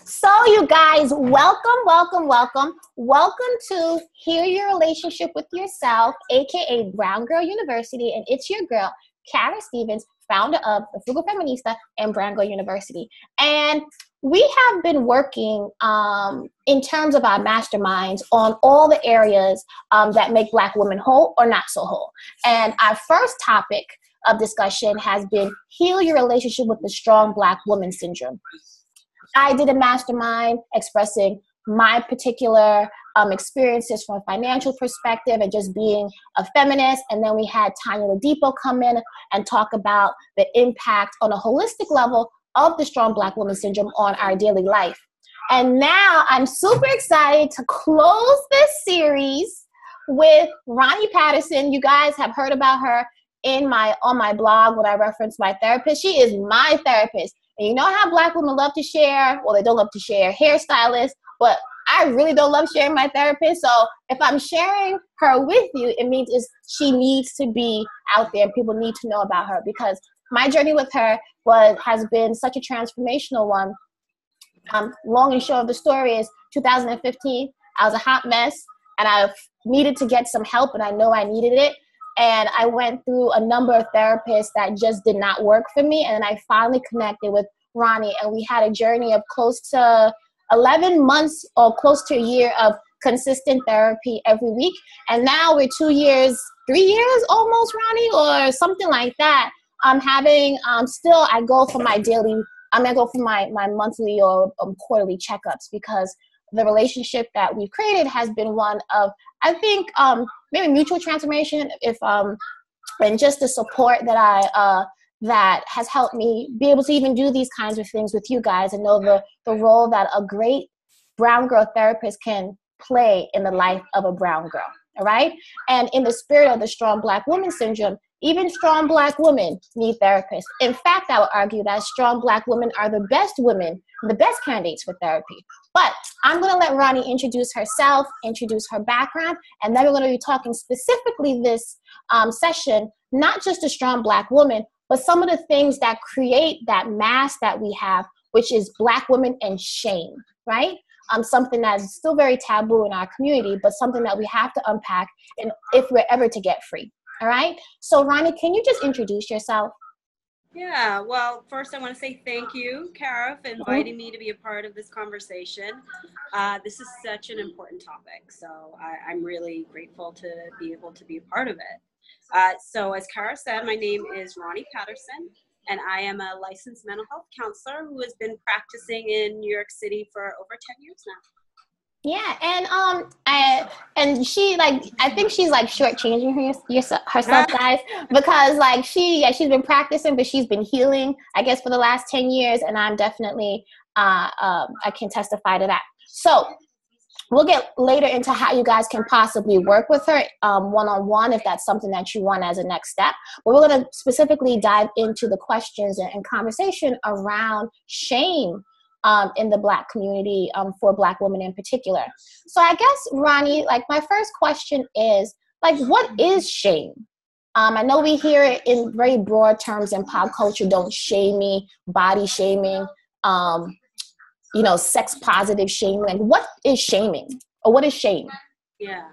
So you guys, welcome to Heal Your Relationship with Yourself, aka Brown Girl University, and it's your girl, Kara Stevens, founder of the Frugal Feminista and Brown Girl University. And we have been working in terms of our masterminds on all the areas that make Black women whole or not so whole. And our first topic of discussion has been heal your relationship with the strong Black woman syndrome. I did a mastermind expressing my particular experiences from a financial perspective and just being a feminist. And then we had Tanya Ladipo come in and talk about the impact on a holistic level of the strong Black woman syndrome on our daily life. And now I'm super excited to close this series with Ronnie Patterson. You guys have heard about her on my blog when I reference my therapist. She is my therapist. And you know how Black women love to share? Well, they don't love to share hairstylists, but I really don't love sharing my therapist. So if I'm sharing her with you, it means she needs to be out there. People need to know about her because my journey with her has been such a transformational one. Long and short of the story is 2015, I was a hot mess and I needed to get some help and I know I needed it. And I went through a number of therapists that just did not work for me. And I finally connected with Ronnie, and we had a journey of close to 11 months or close to a year of consistent therapy every week. And now we're 3 years almost, Ronnie, or something like that. I'm having, still I go for my my monthly or quarterly checkups because the relationship that we've created has been one of, I think, maybe mutual transformation, and just the support that that has helped me be able to even do these kinds of things with you guys and know the role that a great brown girl therapist can play in the life of a brown girl. All right. And in the spirit of the strong Black woman syndrome, even strong Black women need therapists. In fact, I would argue that strong Black women are the best women, the best candidates for therapy. But I'm going to let Ronnie introduce herself, introduce her background, and then we're going to be talking specifically this session, not just a strong Black woman, but some of the things that create that mass that we have, which is Black women and shame, right? Something that is still very taboo in our community, but something that we have to unpack if we're ever to get free. All right. So Ronnie, can you just introduce yourself? Yeah, well, first I want to say thank you, Kara, for inviting me to be a part of this conversation. This is such an important topic, so I'm really grateful to be able to be a part of it. So as Kara said, my name is Ronnie Patterson, and I am a licensed mental health counselor who has been practicing in New York City for over 10 years now. Yeah, and she I think she's shortchanging herself, guys, because she's been practicing, but she's been healing, I guess, for the last 10 years, and I'm definitely I can testify to that. So we'll get later into how you guys can possibly work with her one-on-one if that's something that you want as a next step. But we're going to specifically dive into the questions and conversation around shame in the Black community, for Black women in particular. So I guess, Ronnie, my first question is, what is shame? I know we hear it in very broad terms in pop culture, don't shame me, body shaming, sex positive shaming. What is shaming? Or what is shame? Yeah,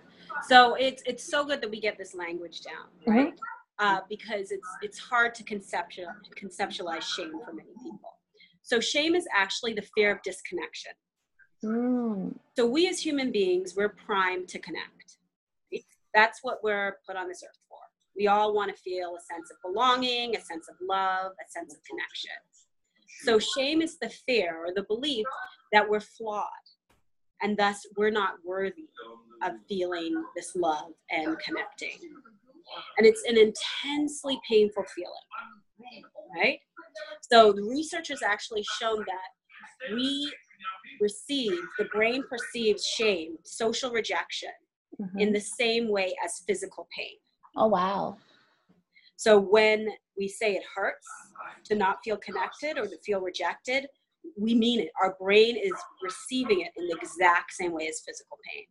so it's so good that we get this language down, right? Mm-hmm. Because it's hard to conceptualize shame for many people. So shame is actually the fear of disconnection. So we as human beings, we're primed to connect. That's what we're put on this earth for. We all want to feel a sense of belonging, a sense of love, a sense of connection. So shame is the fear or the belief that we're flawed and thus we're not worthy of feeling this love and connecting. And it's an intensely painful feeling, right? So the research has actually shown that the brain perceives shame, social rejection, in the same way as physical pain. Oh, wow. So when we say it hurts to not feel connected or to feel rejected, we mean it. Our brain is receiving it in the exact same way as physical pain.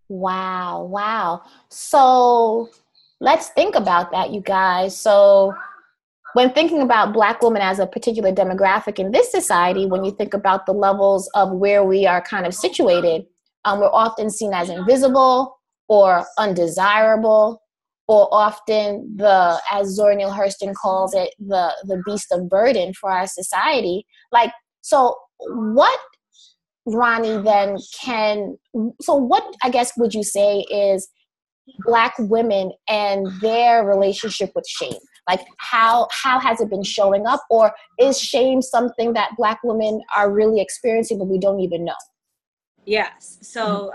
Wow. So let's think about that, you guys. So when thinking about Black women as a particular demographic in this society, when you think about the levels of where we are kind of situated, we're often seen as invisible or undesirable, or often as Zora Neale Hurston calls it, the beast of burden for our society. Like, so what, Ronnie, what I guess would you say is Black women and their relationship with shame? Like, how has it been showing up, or is shame something that Black women are really experiencing but we don't even know? Yes. So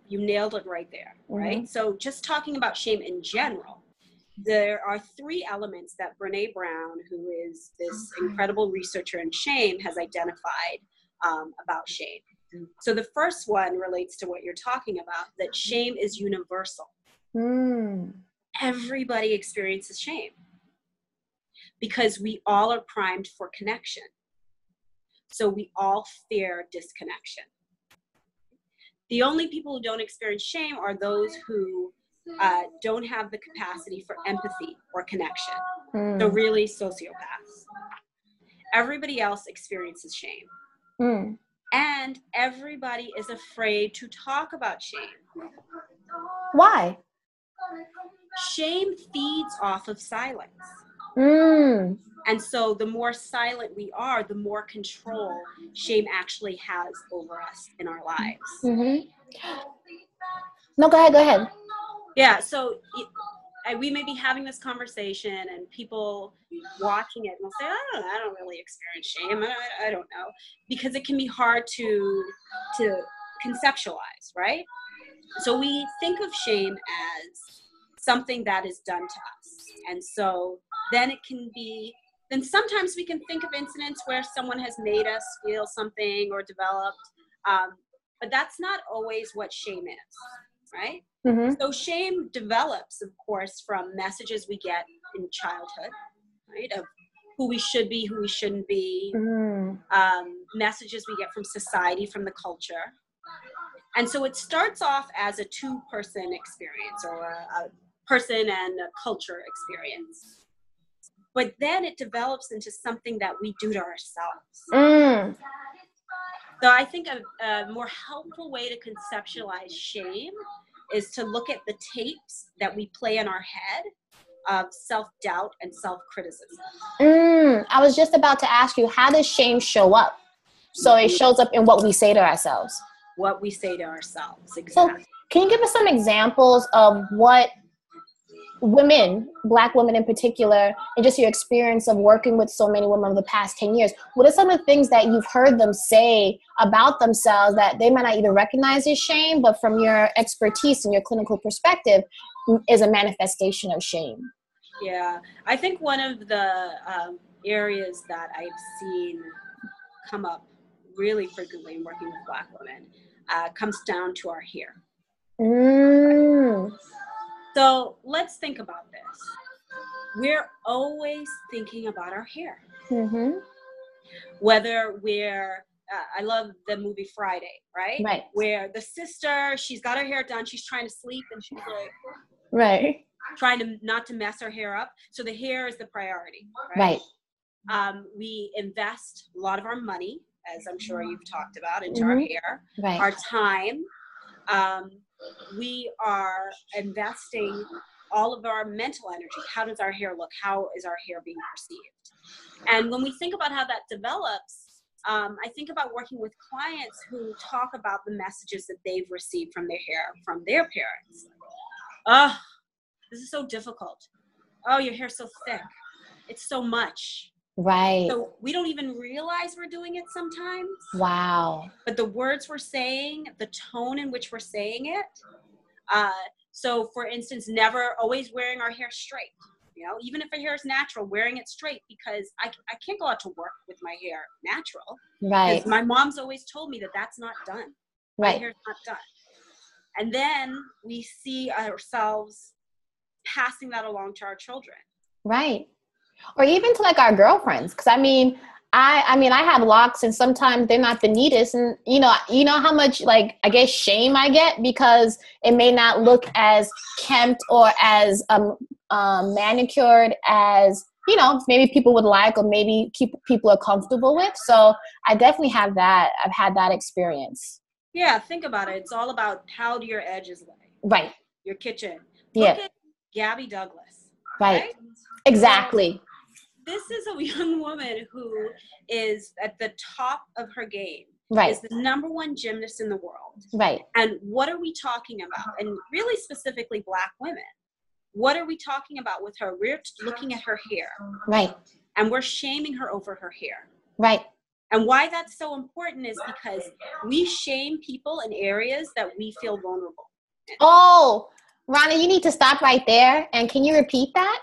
you nailed it right there, right? Mm-hmm. So just talking about shame in general, there are 3 elements that Brene Brown, who is this incredible researcher in shame, has identified about shame. So the first one relates to what you're talking about, that shame is universal. Everybody experiences shame because we all are primed for connection. So we all fear disconnection. The only people who don't experience shame are those who don't have the capacity for empathy or connection. So really sociopaths. Everybody else experiences shame. And everybody is afraid to talk about shame. Why? Shame feeds off of silence. And so the more silent we are, the more control shame actually has over us in our lives. No, go ahead. Yeah, so we may be having this conversation and people watching it will say, I don't really experience shame. I don't know. Because it can be hard to conceptualize, right? So we think of shame as something that is done to us. And so then then sometimes we can think of incidents where someone has made us feel something or developed, but that's not always what shame is, right? So shame develops, of course, from messages we get in childhood, right? Of who we should be, who we shouldn't be, messages we get from society, from the culture. And so it starts off as a 2-person experience, or a person and a culture experience. But then it develops into something that we do to ourselves. So I think a more helpful way to conceptualize shame is to look at the tapes that we play in our head of self-doubt and self-criticism. I was just about to ask you, how does shame show up? So it shows up in what we say to ourselves. What we say to ourselves, exactly. So can you give us some examples of what women, Black women in particular, and just your experience of working with so many women over the past 10 years, what are some of the things that you've heard them say about themselves that they might not even recognize as shame, but from your expertise and your clinical perspective is a manifestation of shame? Yeah, I think one of the areas that I've seen come up really frequently in working with Black women comes down to our hair. So let's think about this. We're always thinking about our hair. Whether we're, I love the movie Friday, right? Right. Where the sister, she's got her hair done, she's trying to sleep, and she's like, right, trying to not to mess her hair up. So the hair is the priority, right? We invest a lot of our money, as I'm sure you've talked about, into our hair, our time. We are investing all of our mental energy. How does our hair look? How is our hair being perceived? And when we think about how that develops, I think about working with clients who talk about the messages that they've received from their hair, from their parents. Oh, this is so difficult. Oh, your hair's so thick. It's so much. Right. So we don't even realize we're doing it sometimes. Wow. But the words we're saying, the tone in which we're saying it. So for instance, never always wearing our hair straight. You know, even if our hair is natural, wearing it straight, because I can't go out to work with my hair natural. Right. Because my mom's always told me that that's not done. My hair's not done. And then we see ourselves passing that along to our children. Right. Or even to like our girlfriends. Because I mean, I have locks and sometimes they're not the neatest. And you know how much, like, I guess shame I get because it may not look as kempt or as manicured as you know, maybe people would like, or maybe people are comfortable with. So I definitely have that. I've had that experience. Yeah, think about it. It's all about how do your edges lay. Right. Your kitchen. Yeah. Look at Gabby Douglas. Right. Exactly. So this is a young woman who is at the top of her game. Right. Is the #1 gymnast in the world. Right. And what are we talking about? And really specifically Black women. What are we talking about with her? We're looking at her hair. Right. And we're shaming her over her hair. Right. And why that's so important is because we shame people in areas that we feel vulnerable in. Oh, Ronnie, you need to stop right there. And can you repeat that?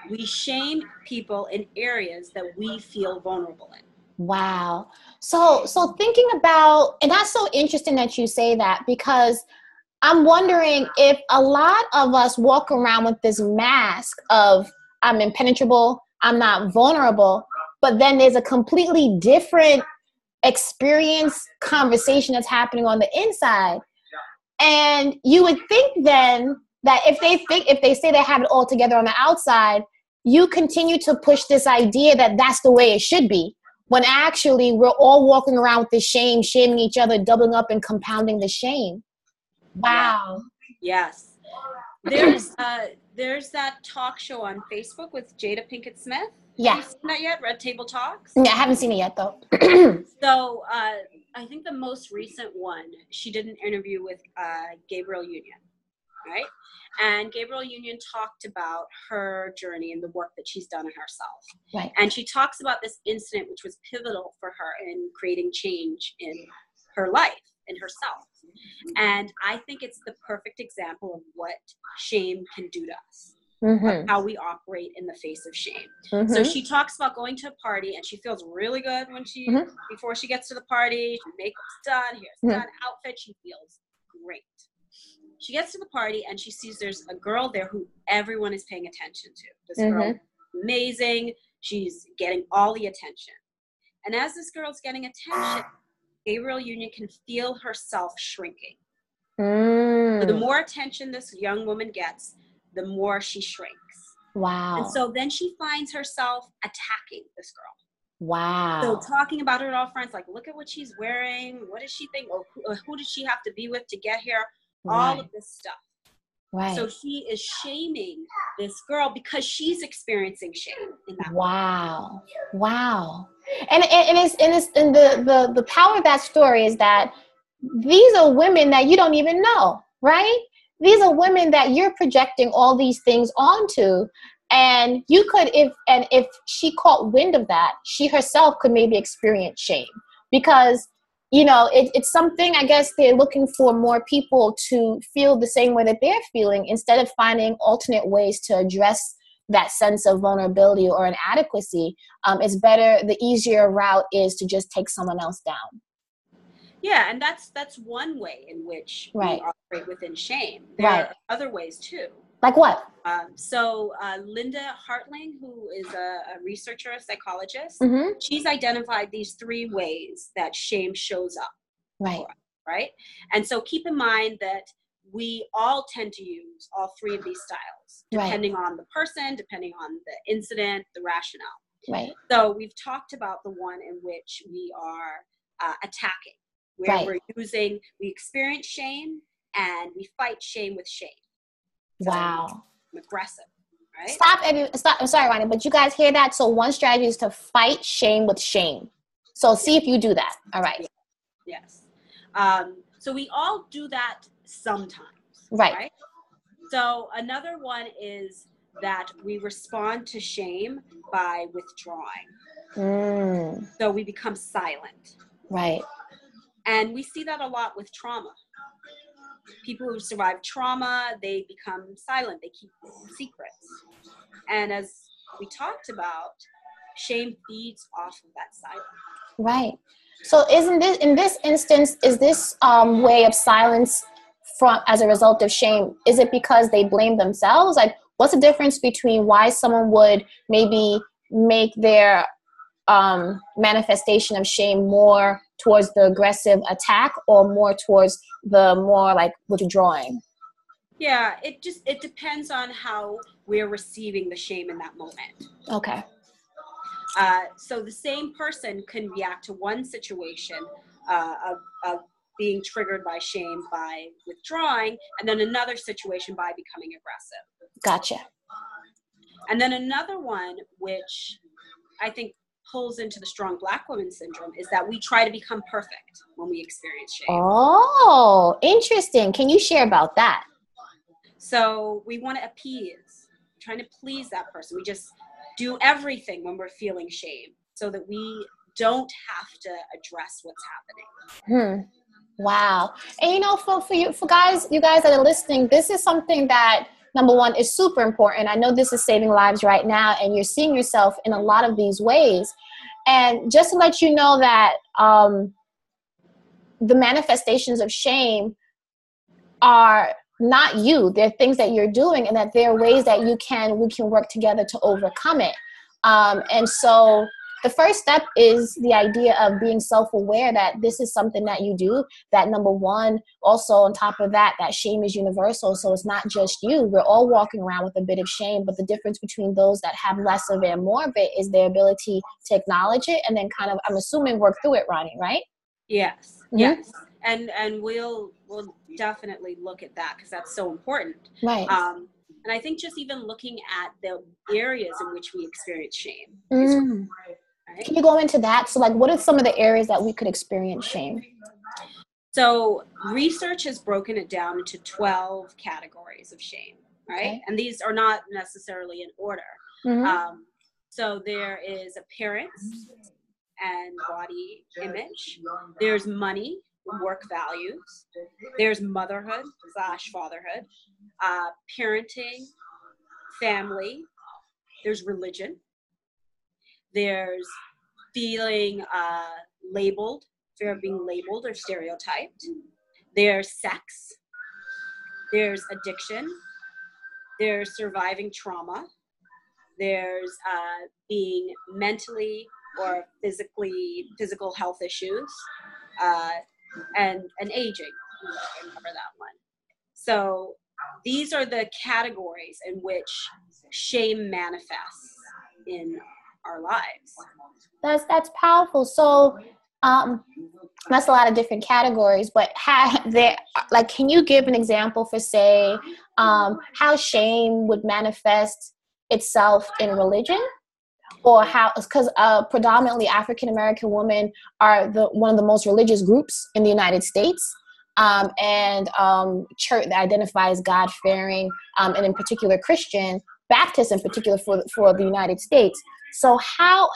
We shame people in areas that we feel vulnerable in. Wow. So thinking about, and that's so interesting that you say that, because I'm wondering if a lot of us walk around with this mask of I'm impenetrable, I'm not vulnerable, but then there's a completely different experience, conversation that's happening on the inside. And you would think then that if they say they have it all together on the outside, you continue to push this idea that that's the way it should be, when actually we're all walking around with this shame, shaming each other, doubling up and compounding the shame. Wow. Yes. There's that talk show on Facebook with Jada Pinkett Smith. Yeah. Have you seen that yet? Red Table Talks? Yeah, I haven't seen it yet though. So I think the most recent one, she did an interview with Gabrielle Union, right? And Gabrielle Union talked about her journey and the work that she's done in herself. Right. And she talks about this incident, which was pivotal for her in creating change in her life, in herself. And I think it's the perfect example of what shame can do to us. Of how we operate in the face of shame. So she talks about going to a party and she feels really good when she before she gets to the party. Makeup's done, hair's done, outfit, she feels great. She gets to the party and she sees there's a girl there who everyone is paying attention to. This girl, amazing. She's getting all the attention. And as this girl's getting attention, Gabrielle Union can feel herself shrinking. So the more attention this young woman gets, the more she shrinks. Wow. And so then she finds herself attacking this girl. Wow. So talking about her to all friends, like, look at what she's wearing. What does she think? Or who did she have to be with to get here? All of this stuff. Right. So she is shaming this girl because she's experiencing shame in that way. Wow. And the power of that story is that these are women that you don't even know, right? These are women that you're projecting all these things onto. And you could, if she caught wind of that, she herself could maybe experience shame, because, you know, it's something, I guess they're looking for more people to feel the same way that they're feeling, instead of finding alternate ways to address that sense of vulnerability or inadequacy. It's better, the easier route is to just take someone else down. Yeah, and that's one way in which we operate within shame. There are other ways too. Like what? So Linda Hartling, who is a researcher, a psychologist, she's identified these 3 ways that shame shows up. Right? And so keep in mind that we all tend to use all 3 of these styles, depending on the person, depending on the incident, the rationale. Right. So we've talked about the one in which we are attacking, where we experience shame and we fight shame with shame. So I'm aggressive, right? Stop. I'm sorry, Ronnie, but you guys hear that? So one strategy is to fight shame with shame. So see if you do that. All right. Yes. So we all do that sometimes. Right. So another one is that we respond to shame by withdrawing. So we become silent. Right. And we see that a lot with trauma. People who survive trauma, they become silent. They keep secrets. And as we talked about, shame feeds off of that silence. Right. So in this instance, is this way of silence as a result of shame, is it because they blame themselves? Like, what's the difference between why someone would maybe make their manifestation of shame more towards the aggressive attack, or more towards the more like withdrawing? Yeah, it depends on how we're receiving the shame in that moment. Okay. So the same person can react to one situation of being triggered by shame by withdrawing, and then another situation by becoming aggressive. Gotcha. And then another one, which I think pulls into the strong Black woman syndrome, is that we try to become perfect when we experience shame. Oh, interesting. Can you share about that? So we want to appease, trying to please that person. We just do everything when we're feeling shame so that we don't have to address what's happening. Wow. And you know, for you guys that are listening, this is something that, number one, is super important. I know this is saving lives right now, and you're seeing yourself in a lot of these ways. And just to let you know that the manifestations of shame are not you. They're things that you're doing, and that there are ways that we can work together to overcome it. And so the first step is the idea of being self-aware that this is something that you do, that number one, also on top of that, that shame is universal. So it's not just you. We're all walking around with a bit of shame, but the difference between those that have less of it and more of it is their ability to acknowledge it and then kind of, I'm assuming, work through it, Ronnie, right? Yes, yes. And we'll definitely look at that because that's so important. Right. And I think just even looking at the areas in which we experience shame. Right? Can you go into that? So like, what are some of the areas that we could experience shame? So research has broken it down into 12 categories of shame, right? Okay. And these are not necessarily in order. So there is appearance and body image. There's money, work values. There's motherhood / fatherhood, parenting, family. There's religion. There's feeling labeled, fear of being labeled or stereotyped. There's sex. There's addiction. There's surviving trauma. There's being mentally or physical health issues, and aging. I remember that one. So these are the categories in which shame manifests in our lives. That's powerful. So that's a lot of different categories, but can you give an example for, say, how shame would manifest itself in religion? Or how, because predominantly African American women are one of the most religious groups in the United States, and church that identifies God-fearing, and in particular Christian, Baptist in particular for the United States. So how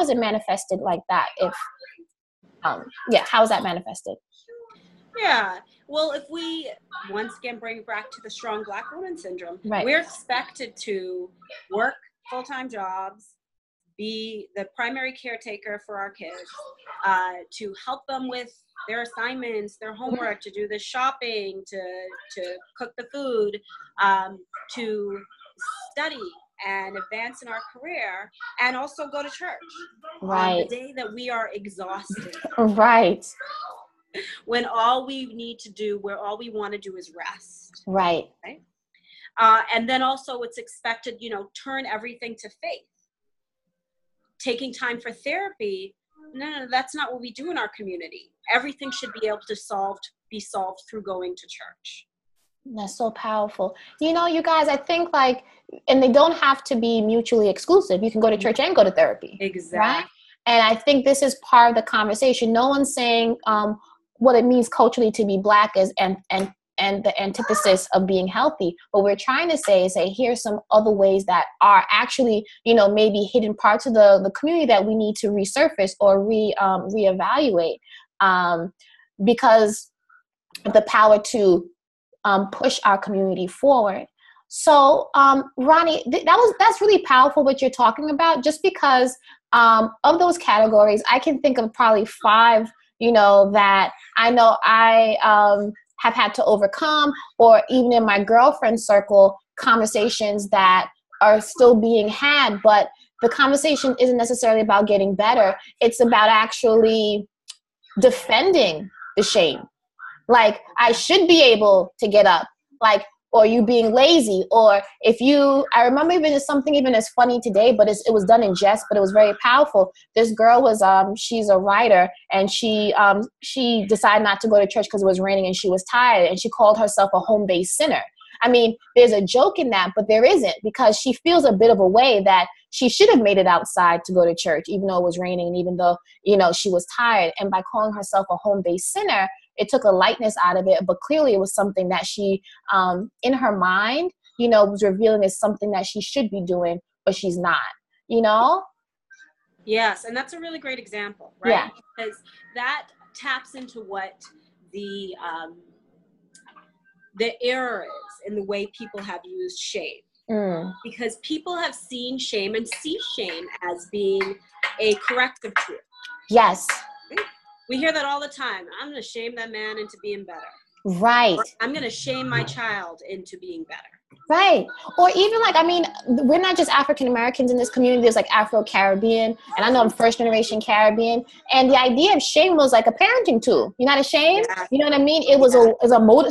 is it manifested like that? If how is that manifested? Yeah. Well, if we once again bring it back to the strong Black woman syndrome, right, we're expected to work full-time jobs, be the primary caretaker for our kids, to help them with their assignments, their homework, to do the shopping, to cook the food, to study and advance in our career, and also go to church. Right. On the day that we are exhausted. Right. When all we need to do, where all we want to do is rest. Right. Right. And then also it's expected, turn everything to faith. Taking time for therapy, no, that's not what we do in our community. Everything should be able to be solved through going to church. That's so powerful. You guys, I think and they don't have to be mutually exclusive. You can go to church and go to therapy. Exactly. Right? And I think this is part of the conversation. No one's saying what it means culturally to be Black is and the antithesis of being healthy. What we're trying to say is, here's some other ways that are actually, maybe hidden parts of the community that we need to resurface or reevaluate, because of the power to push our community forward. So, Ronnie, that's really powerful what you're talking about, just because of those categories, I can think of probably 5, that I know I have had to overcome, or even in my girlfriend circle, conversations that are still being had, but the conversation isn't necessarily about getting better. It's about actually defending the shame. Like, I should be able to get up. like, or you being lazy, or if you, I remember even just something even as funny today, but it was done in jest, but it was very powerful. This girl was, she's a writer, and she decided not to go to church because it was raining and she was tired, and she called herself a home-based sinner. I mean, there's a joke in that, but there isn't, because she feels a bit of a way that she should have made it outside to go to church, even though it was raining and even though, she was tired. And by calling herself a home-based sinner, it took a lightness out of it, but clearly it was something that she, in her mind, was revealing as something that she should be doing, but she's not, Yes, and that's a really great example, right? Yeah. Because that taps into what the error is in the way people have used shame. Because people have seen shame and see shame as being a corrective tool. Yes. We hear that all the time. I'm going to shame that man into being better. Right. Or I'm going to shame my child into being better. Right. Or even we're not just African Americans in this community. There's like Afro-Caribbean, and I know I'm first generation Caribbean. And the idea of shame was like a parenting tool. You're not ashamed. Yeah. You know what I mean? It was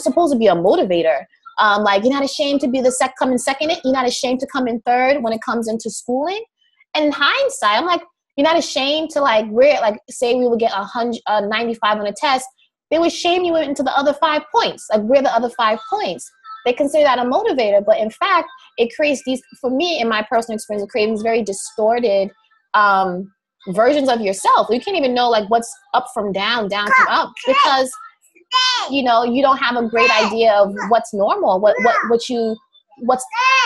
supposed to be a motivator. You're not ashamed to be come in second. You're not ashamed to come in third when it comes into schooling. And in hindsight, I'm like, you're not ashamed to say we would get 95 on a test. They would shame you into the other 5 points. Like, we're the other 5 points. They consider that a motivator, but in fact, it creates these, for me, in my personal experience, it creates these very distorted versions of yourself. You can't even know like what's up from down from up, because you don't have a great idea of what's normal, what's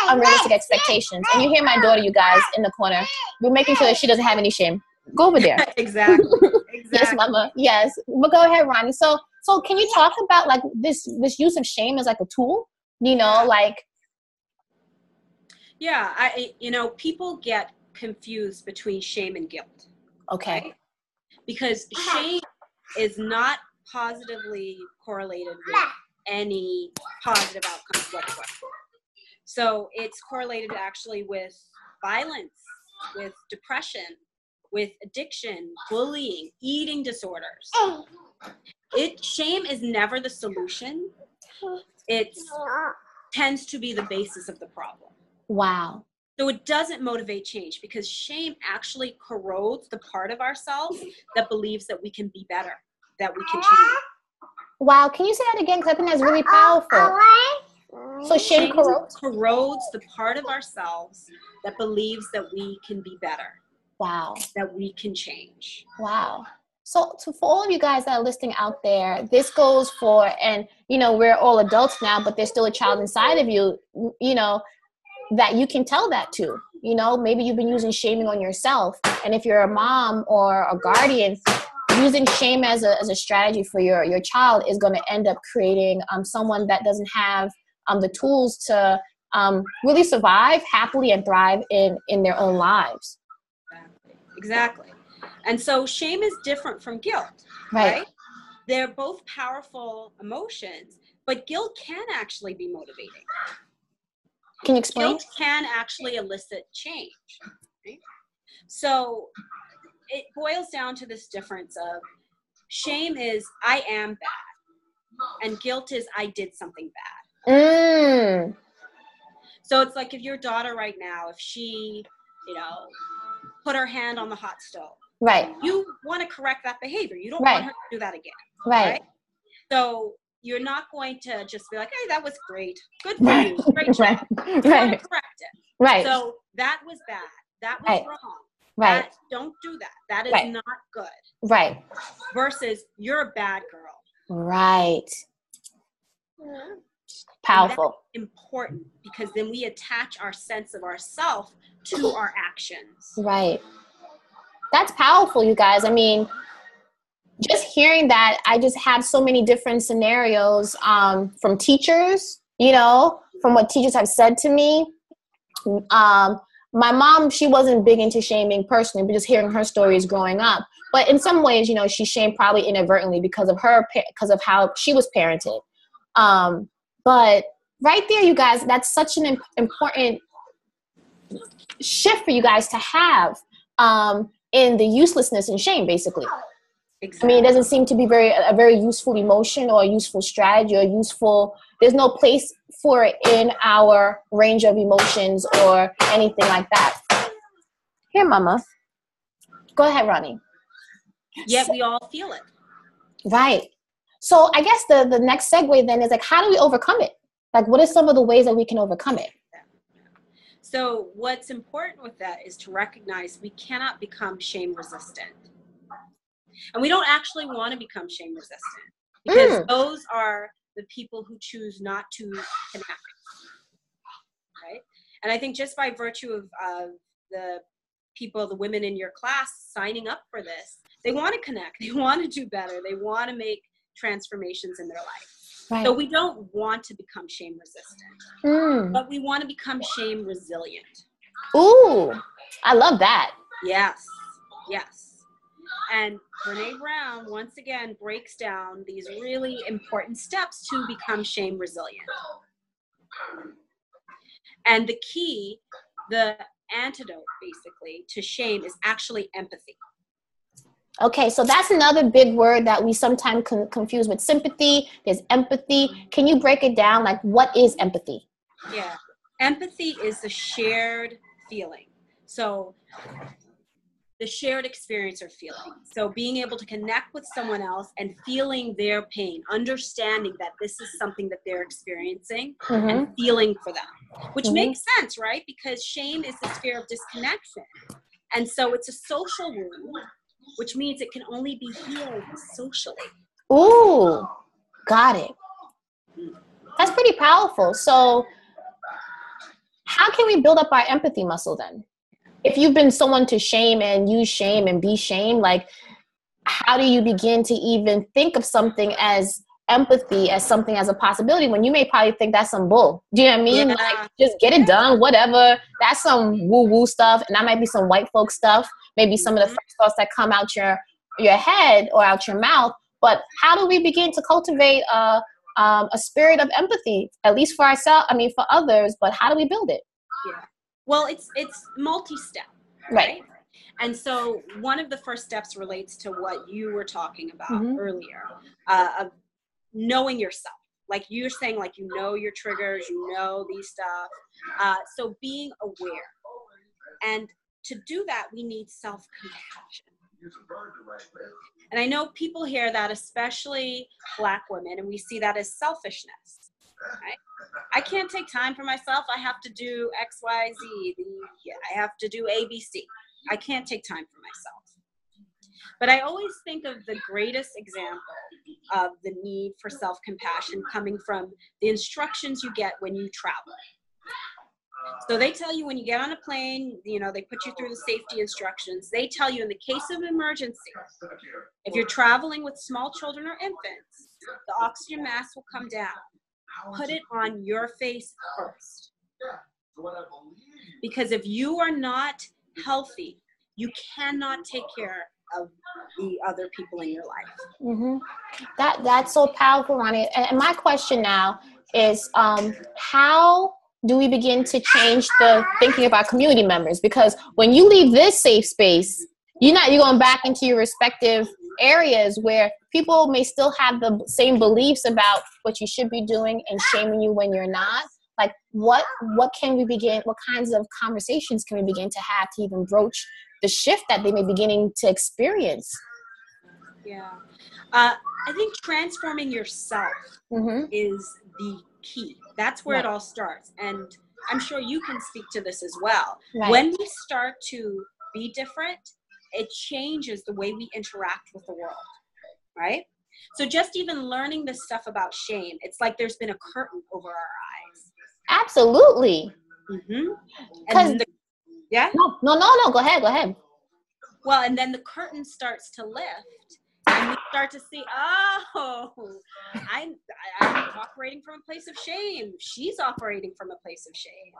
unrealistic expectations. And you hear my daughter, you guys, in the corner. We're making sure that she doesn't have any shame. Go over there. Exactly. Yes, Mama. Yes. But go ahead, Ronnie. So can you talk about like this use of shame as like a tool? People get confused between shame and guilt. Okay. Right? Because shame is not positively correlated with any positive outcomes whatsoever. So it's correlated actually with violence, with depression, with addiction, bullying, eating disorders. Shame is never the solution. It tends to be the basis of the problem. Wow. So it doesn't motivate change, because shame actually corrodes the part of ourselves that believes that we can be better, that we can change. Wow. Can you say that again? Because I think that's really powerful. So shame corrodes the part of ourselves that believes that we can be better. Wow. That we can change. Wow. So for all of you guys that are listening out there, this goes for, and we're all adults now, but there's still a child inside of you, that you can tell that to. Maybe you've been using shaming on yourself. And if you're a mom or a guardian, using shame as a strategy for your child is going to end up creating someone that doesn't have the tools to really survive happily and thrive in their own lives. Exactly. And so shame is different from guilt, right? They're both powerful emotions, but guilt can actually be motivating. Can you explain? Guilt can actually elicit change. Right? So it boils down to this difference of shame is I am bad, and guilt is I did something bad. So it's like if your daughter right now, if she, put her hand on the hot stove. Right. You want to correct that behavior. You don't want her to do that again. Right. So you're not going to just be like, hey, that was great. Good for you. Great job. You want to correct it. Right. So that was bad. That was wrong. Right. Don't do that. That is not good. Right. Versus you're a bad girl. Right. Powerful. That's important, because then we attach our sense of ourself to our actions. Right. That's powerful, you guys. I mean, just hearing that, I just have so many different scenarios from teachers, from what teachers have said to me. My mom, she wasn't big into shaming personally, but just hearing her stories growing up. But in some ways, she shamed probably inadvertently because of how she was parented. But right there, you guys, that's such an important shift for you guys to have in the uselessness and shame, basically. Exactly. I mean, it doesn't seem to be a very useful emotion or a useful strategy or there's no place for it in our range of emotions or anything like that. Here, mama. Go ahead, Ronnie. Yet we all feel it. Right. So I guess the next segue then is like, how do we overcome it? Like, what are some of the ways that we can overcome it? So what's important with that is to recognize we cannot become shame resistant. And we don't actually want to become shame resistant, because those are the people who choose not to connect. Right? And I think just by virtue of the women in your class signing up for this, they want to connect, they want to do better, they want to make transformations in their life. Right. So we don't want to become shame resistant, but we want to become shame resilient. Ooh, I love that. Yes, yes. And Brene Brown, once again, breaks down these really important steps to become shame resilient. And the key, the antidote, basically, to shame is actually empathy. Okay, so that's another big word that we sometimes confuse with sympathy. There's empathy. Can you break it down? Like, what is empathy? Yeah, empathy is a shared feeling. So the shared experience or feeling. So being able to connect with someone else and feeling their pain, understanding that this is something that they're experiencing and feeling for them, which makes sense, right? Because shame is this fear of disconnection. And so it's a social wound, which means it can only be healed socially. Ooh, got it. That's pretty powerful. So how can we build up our empathy muscle then? If you've been someone to shame and use shame and be shamed, like, how do you begin to even think of something as empathy, as something as a possibility, when you may probably think that's some bull? Do you know what I mean? Yeah. Like, just get it done, whatever. That's some woo-woo stuff, and that might be some white folk stuff, maybe some of the first thoughts that come out your head or out your mouth. But how do we begin to cultivate a spirit of empathy, at least for ourselves, I mean, for others, but how do we build it? Yeah. Well, it's multi-step, right? And so one of the first steps relates to what you were talking about earlier, of knowing yourself. Like you're saying, like, you know your triggers, you know these stuff. So being aware. And to do that, we need self-compassion. And I know people hear that, especially Black women, and we see that as selfishness. Right? I can't take time for myself. I have to do X, Y, Z. I have to do A, B, C. I can't take time for myself. But I always think of the greatest example of the need for self-compassion coming from the instructions you get when you travel. So they tell you when you get on a plane, you know, they put you through the safety instructions. They tell you in the case of emergency, if you're traveling with small children or infants, the oxygen mask will come down. Put it on your face first. Because if you are not healthy, you cannot take care of the other people in your life. That's so powerful, Ronnie. And my question now is, how do we begin to change the thinking of our community members? Because when you leave this safe space, you're going back into your respective areas where people may still have the same beliefs about what you should be doing and shaming you when you're not. Like, what can we begin? What kinds of conversations can we begin to have to even broach the shift that they may be beginning to experience? Yeah. I think transforming yourself is the key. That's where it all starts. And I'm sure you can speak to this as well. Right. When we start to be different, it changes the way we interact with the world, right? So just even learning this stuff about shame, it's like there's been a curtain over our eyes. Absolutely. And yeah? No, go ahead. Well, and then the curtain starts to lift, and we start to see, oh, I'm operating from a place of shame. She's operating from a place of shame.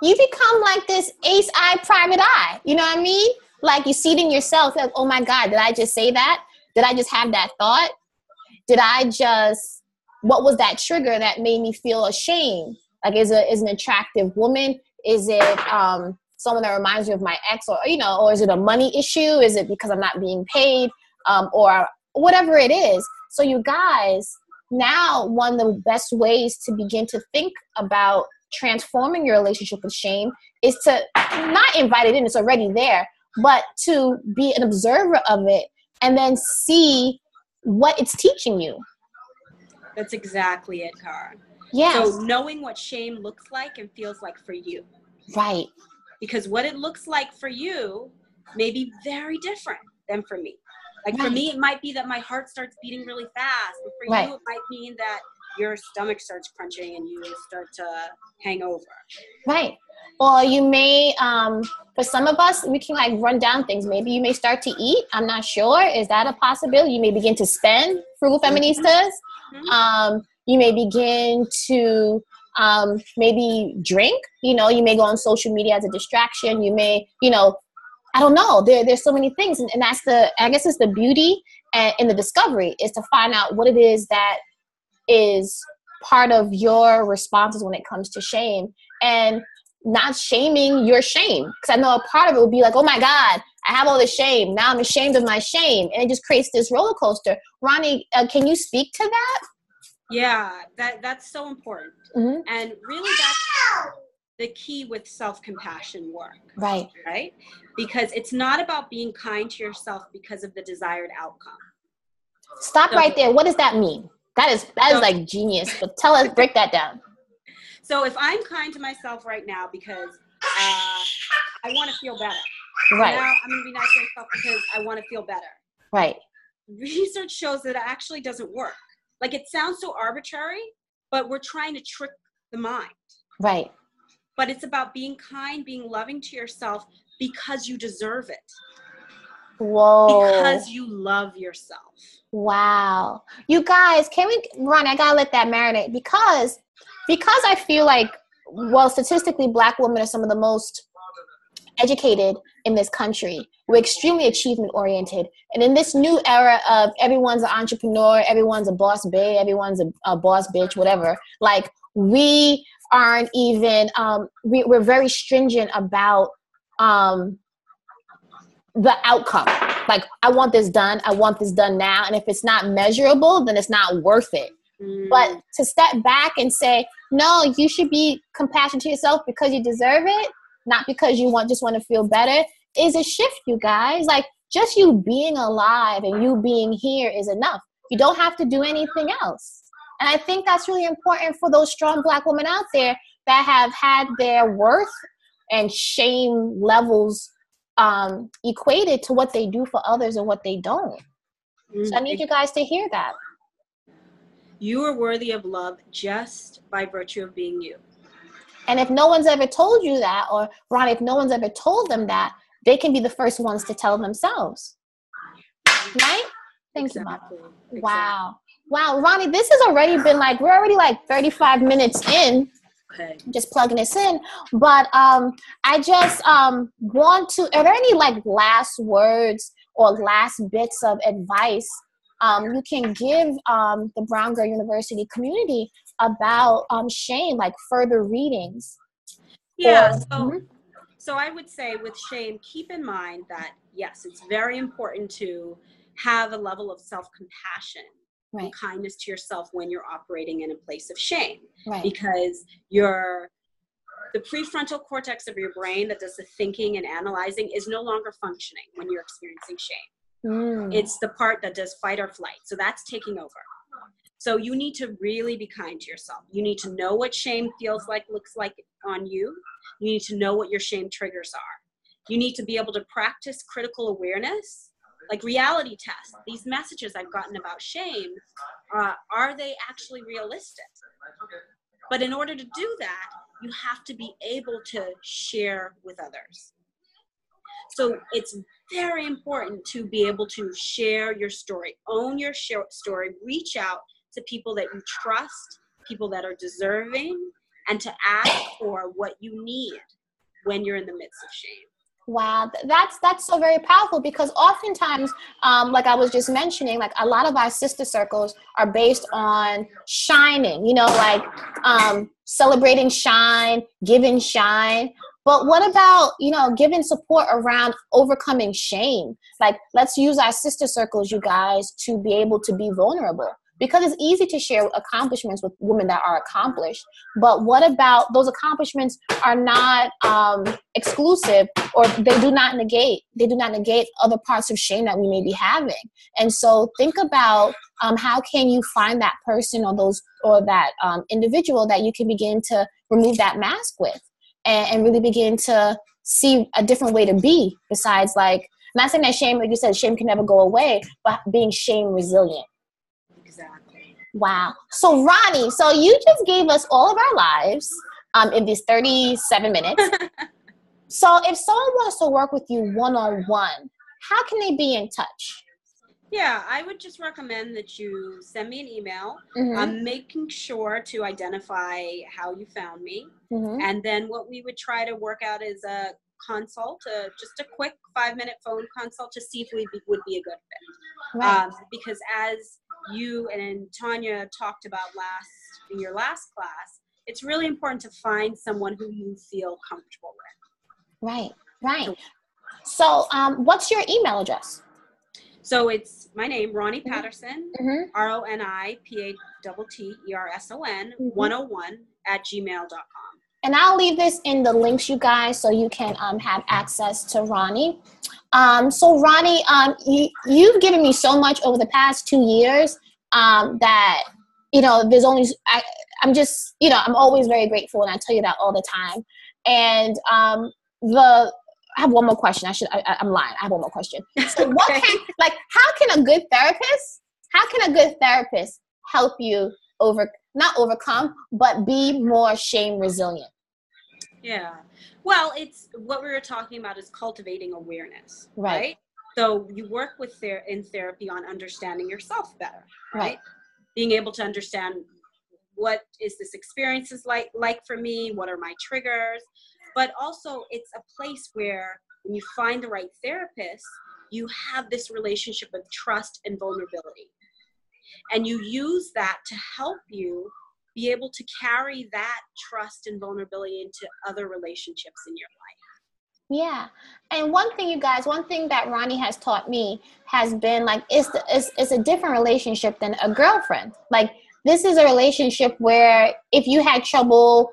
You become like this ace eye, private eye. You know what I mean? Like, you see it in yourself. Like, oh my God, did I just say that? Did I just have that thought? What was that trigger that made me feel ashamed? Like, is an attractive woman? Is it someone that reminds me of my ex, or is it a money issue? Is it because I'm not being paid? or whatever it is. So you guys, now one of the best ways to begin to think about transforming your relationship with shame is to not invite it in, it's already there, but to be an observer of it and then see what it's teaching you. That's exactly it, Cara. Yes. So knowing what shame looks like and feels like for you. Right. Because what it looks like for you may be very different than for me. Like for me, it might be that my heart starts beating really fast. But for you, it might mean that your stomach starts crunching and you start to hang over. Right. Or you may, for some of us, we can like run down things. Maybe you may start to eat. I'm not sure. Is that a possibility? You may begin to spend, frugal feministas. You may begin to maybe drink. You know, you may go on social media as a distraction. You may, you know, I don't know. There's so many things. And that's I guess it's the beauty and in the discovery is to find out what it is that is part of your responses when it comes to shame, and not shaming your shame. Because I know a part of it would be like, oh my God, I have all this shame. Now I'm ashamed of my shame. And it just creates this roller coaster. Ronnie, can you speak to that? Yeah, that's so important. Mm-hmm. And really that's the key with self-compassion work. Right. Right? Because it's not about being kind to yourself because of the desired outcome. Stop right there. What does that mean? That is like genius. But tell us, break that down. So if I'm kind to myself right now because I want to feel better. Right. Now I'm going to be nice to myself because I want to feel better. Right. Research shows that it actually doesn't work. Like it sounds so arbitrary, but we're trying to trick the mind. Right. But it's about being kind, being loving to yourself because you deserve it. Whoa. Because you love yourself. Wow. You guys, Ronnie, I gotta let that marinate because I feel like, well, statistically, Black women are some of the most educated in this country. We're extremely achievement oriented. And in this new era of everyone's an entrepreneur, everyone's a boss babe, everyone's a boss bitch, whatever, like we aren't even, we're very stringent about the outcome. Like, I want this done now. And if it's not measurable, then it's not worth it. But to step back and say, no, you should be compassionate to yourself because you deserve it, not because you just want to feel better, is a shift, you guys. Like, just you being alive and you being here is enough. You don't have to do anything else. And I think that's really important for those strong Black women out there that have had their worth and shame levels equated to what they do for others and what they don't. So I need you guys to hear that. You are worthy of love just by virtue of being you. And if no one's ever told you that, or Ronnie, if no one's ever told them that, they can be the first ones to tell themselves. Right? Thank you, Mom. Exactly. Wow. Wow, Ronnie, this has already been we're already 35 minutes in. Okay. Just plugging this in. But I just want to, are there any last words or last bits of advice you can give the Brown Girl University community about shame, further readings? Yeah, so I would say with shame, keep in mind that, yes, it's very important to have a level of self-compassion and kindness to yourself when you're operating in a place of shame. Right. Because the prefrontal cortex of your brain that does the thinking and analyzing is no longer functioning when you're experiencing shame. It's the part that does fight or flight. So that's taking over. So you need to really be kind to yourself. You need to know what shame feels like, looks like on you. You need to know what your shame triggers are. You need to be able to practice critical awareness, like reality tests. These messages I've gotten about shame, are they actually realistic? But in order to do that, you have to be able to share with others. So it's very important to be able to share your story, own your story, reach out to people that you trust, people that are deserving, and to ask for what you need when you're in the midst of shame. Wow, that's so very powerful, because oftentimes, like I was just mentioning, a lot of our sister circles are based on shining, celebrating shine, giving shine. But what about, you know, giving support around overcoming shame? Like, let's use our sister circles, you guys, to be able to be vulnerable. Because it's easy to share accomplishments with women that are accomplished. But what about those accomplishments are not exclusive, or they do not negate other parts of shame that we may be having. And so think about how can you find that person or that individual that you can begin to remove that mask with, and really begin to see a different way to be, besides, like, not saying that shame, like you said, shame can never go away, but being shame resilient. Exactly. Wow. So Ronnie, so you just gave us all of our lives in these 37 minutes. So if someone wants to work with you one-on-one, how can they be in touch? Yeah, I would just recommend that you send me an email. Making sure to identify how you found me. And then what we would try to work out is a consult, just a quick 5-minute phone consult to see if we would be a good fit. Right. Because as you and Tanya talked about in your last class, it's really important to find someone who you feel comfortable with. Right, right. So what's your email address? So it's my name, Ronnie Patterson, RoniPatterson, 101 And I'll leave this in the links, you guys, so you can have access to Ronnie. So Ronnie, you've given me so much over the past 2 years that, you know, I'm just, you know, I'm always very grateful, and I tell you that all the time. And I have one more question. I'm lying. I have one more question. So how can a good therapist help you not overcome, but be more shame resilient? Yeah. Well, it's what we were talking about is cultivating awareness, right? So you work in therapy on understanding yourself better, right? Being able to understand, what is this experience like for me? What are my triggers? But also it's a place where when you find the right therapist, you have this relationship of trust and vulnerability. And you use that to help you be able to carry that trust and vulnerability into other relationships in your life. Yeah. And one thing that Ronnie has taught me has been, like, it's a different relationship than a girlfriend. Like, this is a relationship where if you had trouble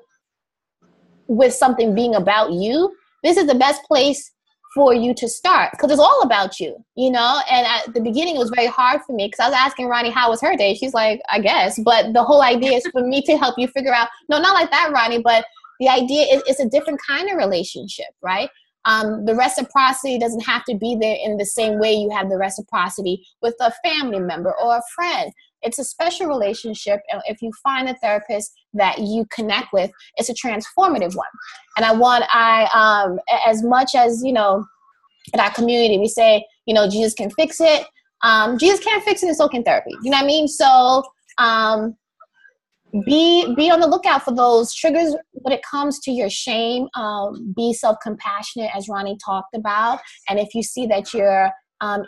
with something being about you, this is the best place for you to start, because it's all about you, you know. And at the beginning, it was very hard for me, because I was asking Ronnie how was her day. She's like, I guess. But the whole idea is for me to help you figure out, no, not like that, Ronnie, but the idea is it's a different kind of relationship, right? The reciprocity doesn't have to be there in the same way you have the reciprocity with a family member or a friend. It's a special relationship. And if you find a therapist that you connect with, it's a transformative one. And as much as, you know, in our community, we say, you know, Jesus can fix it. Jesus can't fix it, and so can therapy. You know what I mean? So be on the lookout for those triggers when it comes to your shame. Be self-compassionate, as Ronnie talked about. And if you see that you're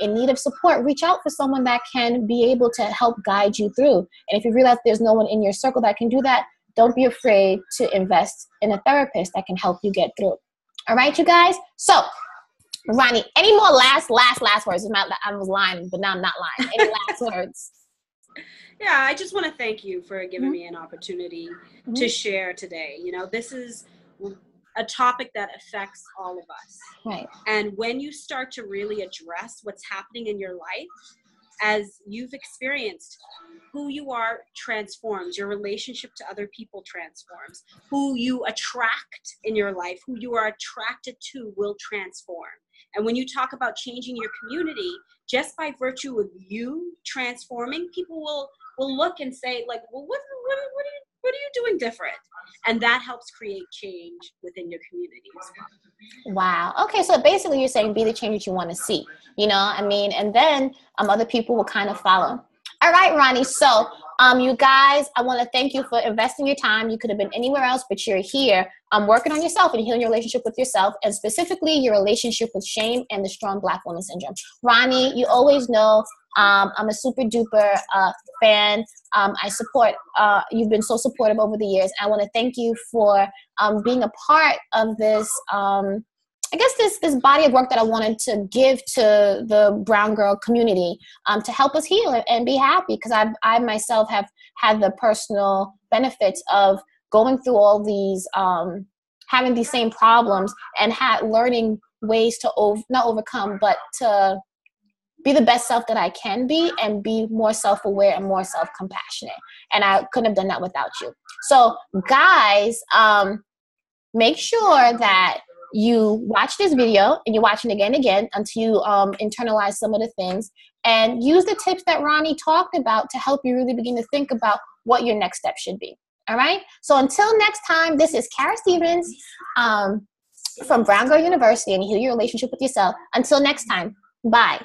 in need of support, reach out for someone that can be able to help guide you through. And if you realize there's no one in your circle that can do that, don't be afraid to invest in a therapist that can help you get through. All right, you guys? So, Ronnie, any more last words? I was lying, but now I'm not lying. Any last words? Yeah, I just want to thank you for giving me an opportunity to share today. You know, this is a topic that affects all of us. Right. And when you start to really address what's happening in your life, as you've experienced, who you are transforms, your relationship to other people transforms, who you attract in your life, who you are attracted to will transform. And when you talk about changing your community, just by virtue of you transforming, people will look and say, like, well, what are you doing different? And that helps create change within your community as well. Wow. Okay, so basically you're saying be the change that you want to see, you know, I mean, and then other people will kind of follow. All right, Ronnie. So you guys, I want to thank you for investing your time. You could have been anywhere else, but you're here working on yourself and healing your relationship with yourself, and specifically your relationship with shame and the strong Black woman syndrome. Ronnie, you always know I'm a super duper fan. I support, you've been so supportive over the years. I want to thank you for being a part of this, I guess this body of work that I wanted to give to the brown girl community, to help us heal and be happy, because I myself have had the personal benefits of going through all these, having these same problems, and learning ways to not overcome, but to be the best self that I can be, and be more self-aware and more self-compassionate. And I couldn't have done that without you. So guys, make sure that you watch this video, and you watch it again and again until you internalize some of the things, and use the tips that Ronnie talked about to help you really begin to think about what your next step should be. All right. So until next time, this is Kara Stevens from Brown Girl University, and Heal Your Relationship with Yourself. Until next time, bye.